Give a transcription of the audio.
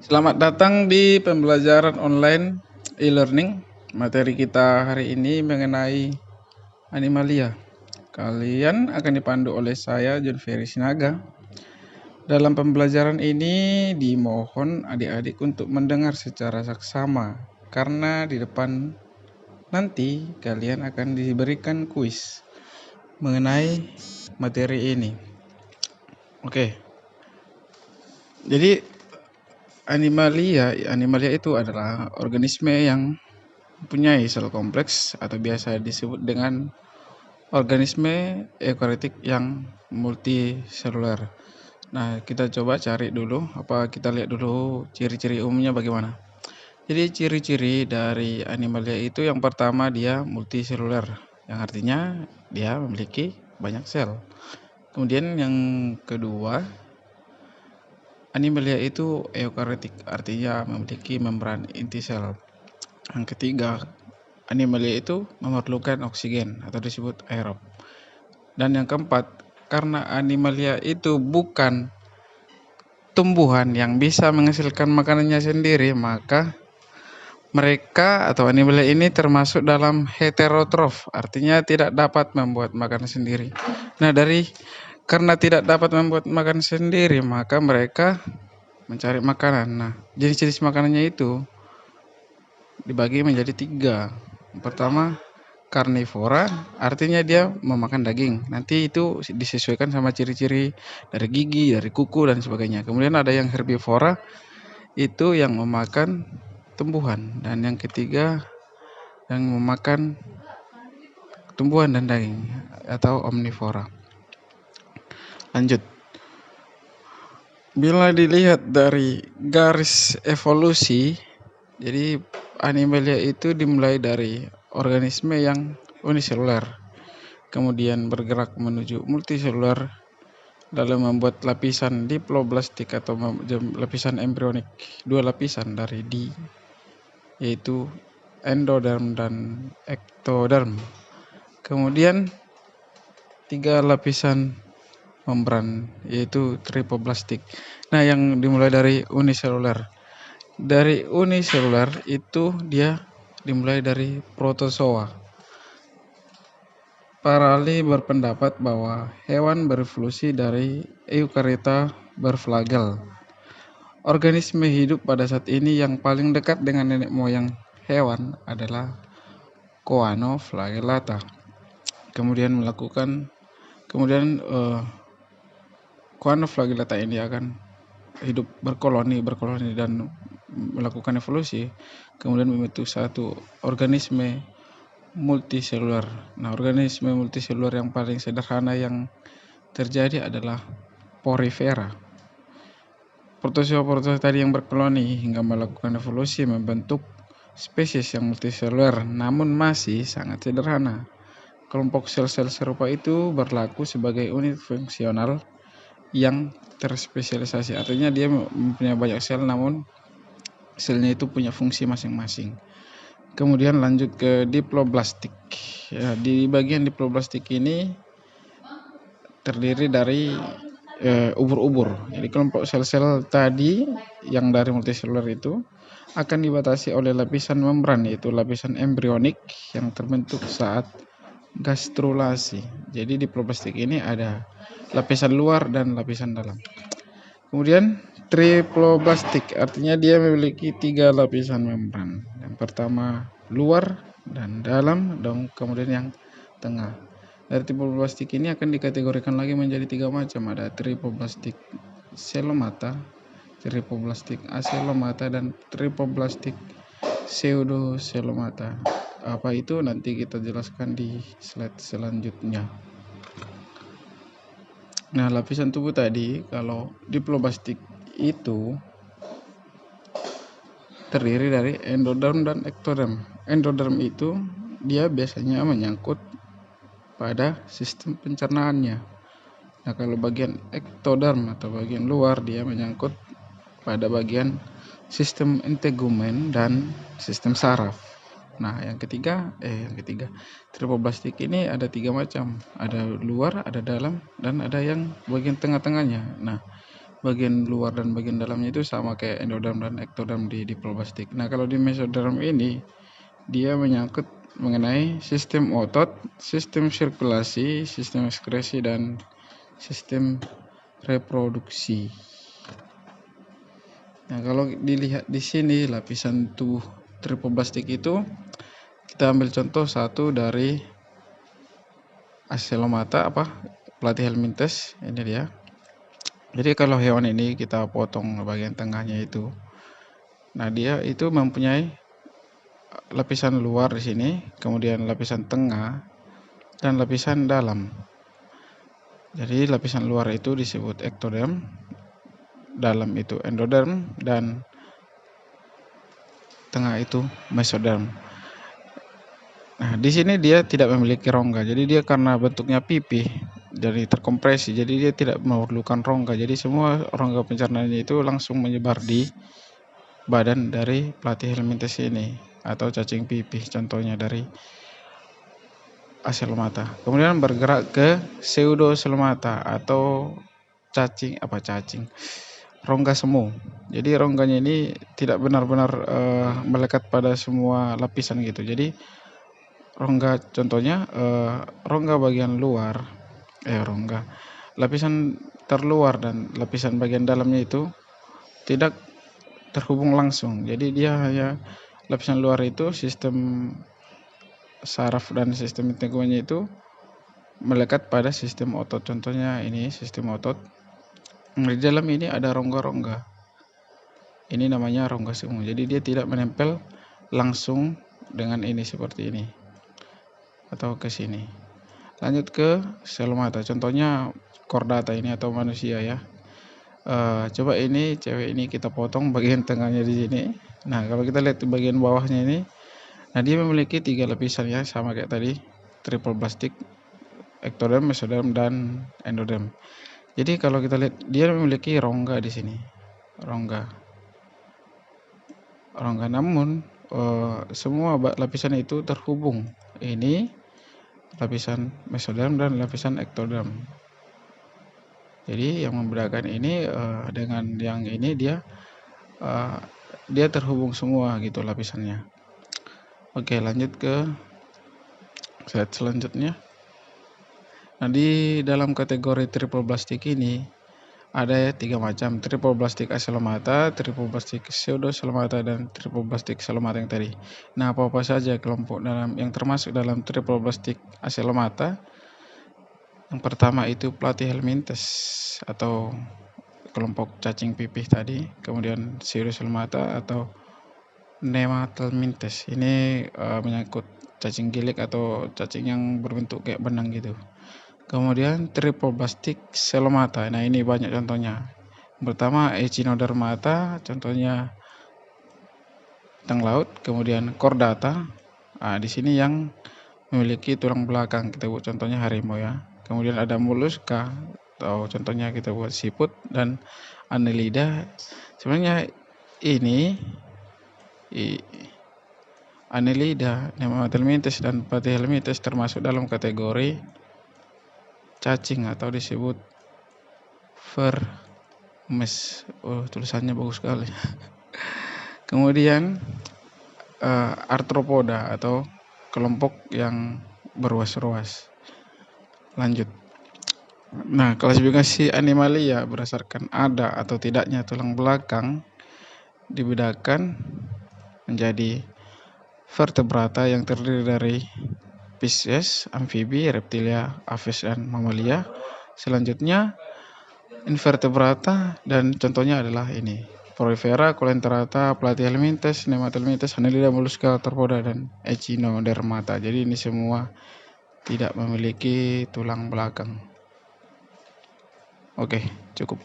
Selamat datang di pembelajaran online e-learning. Materi kita hari ini mengenai animalia. Kalian akan dipandu oleh saya, John Ferry Sinaga. Dalam pembelajaran ini dimohon adik-adik untuk mendengar secara saksama, karena di depan nanti kalian akan diberikan kuis mengenai materi ini. Oke. Jadi animalia itu adalah organisme yang mempunyai sel kompleks atau biasa disebut dengan organisme eukariotik yang multiseluler. Nah, kita coba cari dulu, kita lihat dulu ciri-ciri umumnya bagaimana. Jadi ciri-ciri dari animalia itu yang pertama dia multiseluler, yang artinya dia memiliki banyak sel. Kemudian yang kedua, animalia itu eukariotik, artinya memiliki membran inti sel. Yang ketiga, animalia itu memerlukan oksigen atau disebut aerob. Dan yang keempat, karena animalia itu bukan tumbuhan yang bisa menghasilkan makanannya sendiri, maka mereka atau animalia ini termasuk dalam heterotrof, artinya tidak dapat membuat makanan sendiri. Nah, karena tidak dapat membuat makanan sendiri, maka mereka mencari makanan. Nah, jenis-jenis makanannya itu dibagi menjadi 3. Yang pertama, karnivora, artinya dia memakan daging. Nanti itu disesuaikan sama ciri-ciri dari gigi, dari kuku dan sebagainya. Kemudian ada yang herbivora, itu yang memakan tumbuhan. Dan yang ketiga, yang memakan tumbuhan dan daging atau omnivora. Lanjut. Bila dilihat dari garis evolusi, jadi animalia itu dimulai dari organisme yang uniseluler, kemudian bergerak menuju multiseluler, lalu membuat lapisan diploblastik atau lapisan embrionik, 2 lapisan dari yaitu endoderm dan ektoderm. Kemudian 3 lapisan membran yaitu tripoblastik. Nah, yang dimulai dari uniseluler. Dari uniseluler itu dia dimulai dari protozoa. Para ahli berpendapat bahwa hewan berevolusi dari eukariota berflagel. Organisme hidup pada saat ini yang paling dekat dengan nenek moyang hewan adalah Choanoflagellata. Kemudian Choanoflagellata ini akan hidup berkoloni dan melakukan evolusi, kemudian membentuk satu organisme multiseluler. Nah, organisme multiseluler yang paling sederhana yang terjadi adalah Porifera. Protozoa tadi yang berkoloni hingga melakukan evolusi membentuk spesies yang multiseluler, namun masih sangat sederhana. Kelompok sel-sel serupa itu berlaku sebagai unit fungsional yang terspesialisasi. Artinya dia mempunyai banyak sel, namun selnya itu punya fungsi masing-masing. Kemudian lanjut ke diploblastik. Ya, di bagian diploblastik ini terdiri dari ubur-ubur. Jadi kelompok sel-sel tadi yang dari multiseluler itu akan dibatasi oleh lapisan membran, yaitu lapisan embrionik yang terbentuk saat gastrulasi. Jadi diploblastik ini ada lapisan luar dan lapisan dalam. Kemudian triploblastik, artinya dia memiliki 3 lapisan membran. Yang pertama luar dan dalam, dan kemudian yang tengah. Dari triploblastik ini akan dikategorikan lagi menjadi 3 macam. Ada triploblastik celomata, triploblastik acelomata, dan triploblastik pseudocelomata. Apa itu nanti kita jelaskan di slide selanjutnya. Nah, lapisan tubuh tadi, kalau diploblastik itu terdiri dari endoderm dan ektoderm. Endoderm itu dia biasanya menyangkut pada sistem pencernaannya. Nah, kalau bagian ektoderm atau bagian luar dia menyangkut pada bagian sistem integumen dan sistem saraf. Nah, yang ketiga, triploblastik ini ada 3 macam. Ada luar, ada dalam, dan ada yang bagian tengah-tengahnya. Nah, bagian luar dan bagian dalamnya itu sama kayak endoderm dan ektoderm di diploblastik. Nah, kalau di mesoderm ini dia menyangkut mengenai sistem otot, sistem sirkulasi, sistem ekskresi, dan sistem reproduksi. Nah, kalau dilihat di sini lapisan tubuh triploblastik itu, kita ambil contoh satu dari Acelomata platyhelminthes, ini dia. Jadi kalau hewan ini kita potong bagian tengahnya itu, nah dia itu mempunyai lapisan luar di sini, kemudian lapisan tengah dan lapisan dalam. Jadi lapisan luar itu disebut ektoderm, dalam itu endoderm, dan tengah itu mesoderm. Nah, di sini dia tidak memiliki rongga. Jadi dia karena bentuknya pipih, jadi terkompresi. Jadi dia tidak memerlukan rongga. Jadi semua rongga pencernaannya itu langsung menyebar di badan dari platyhelminthes ini atau cacing pipih, contohnya dari Acelomata. Kemudian bergerak ke Pseudocelomata atau cacing rongga semu. Jadi rongganya ini tidak benar-benar melekat pada semua lapisan gitu. Jadi rongga contohnya rongga bagian luar, lapisan terluar dan lapisan bagian dalamnya itu tidak terhubung langsung. Jadi dia hanya lapisan luar itu sistem saraf dan sistem lingkungannya itu melekat pada sistem otot. Contohnya ini sistem otot. Di dalam ini ada rongga-rongga. Ini namanya rongga semu. Jadi dia tidak menempel langsung dengan ini seperti ini atau ke sini. Lanjut ke Celomata. Contohnya Chordata ini atau manusia ya. Coba ini cewek ini kita potong bagian tengahnya di sini. Nah, kalau kita lihat di bagian bawahnya ini, nah dia memiliki 3 lapisan ya, sama kayak tadi, triploblastik, ektoderm, mesoderm, dan endoderm. Jadi kalau kita lihat dia memiliki rongga di sini, rongga. Namun semua lapisan itu terhubung. Ini lapisan mesoderm dan lapisan ektoderm. Jadi yang membedakan ini dengan yang ini dia terhubung semua gitu lapisannya. Oke, lanjut ke slide selanjutnya. Nah, di dalam kategori triploblastik ini ada 3 macam: triploblastik Acelomata, triploblastik Pseudocelomata, dan triploblastik Celomata yang tadi. Nah, apa saja kelompok yang termasuk dalam triploblastik Acelomata? Yang pertama itu platyhelminthes atau kelompok cacing pipih tadi, kemudian Pseudocelomata atau Nematelmintes. Ini menyangkut cacing gilik atau cacing yang berbentuk kayak benang gitu. Kemudian triploblastik Celomata. Nah, ini banyak contohnya. Pertama Echinodermata, contohnya tang laut. Kemudian Chordata. Nah, di sini yang memiliki tulang belakang, kita buat contohnya harimau ya. Kemudian ada Mollusca atau contohnya kita buat siput, dan Annelida. Sebenarnya ini Annelida, Nematelmintes, dan Platyhelminthes termasuk dalam kategori cacing atau disebut vermes. Tulisannya bagus sekali. Kemudian Arthropoda atau kelompok yang berruas-ruas. Lanjut. Nah, klasifikasi Animalia berdasarkan ada atau tidaknya tulang belakang dibedakan menjadi vertebrata yang terdiri dari Pisces, amfibi, reptilia, aves, dan mamalia. Selanjutnya invertebrata, dan contohnya adalah ini: Porifera, Coelenterata, Platyhelminthes, Nematelmintes, Annelida, Mollusca, Arthropoda, dan Echinodermata. Jadi ini semua tidak memiliki tulang belakang. Oke, cukup.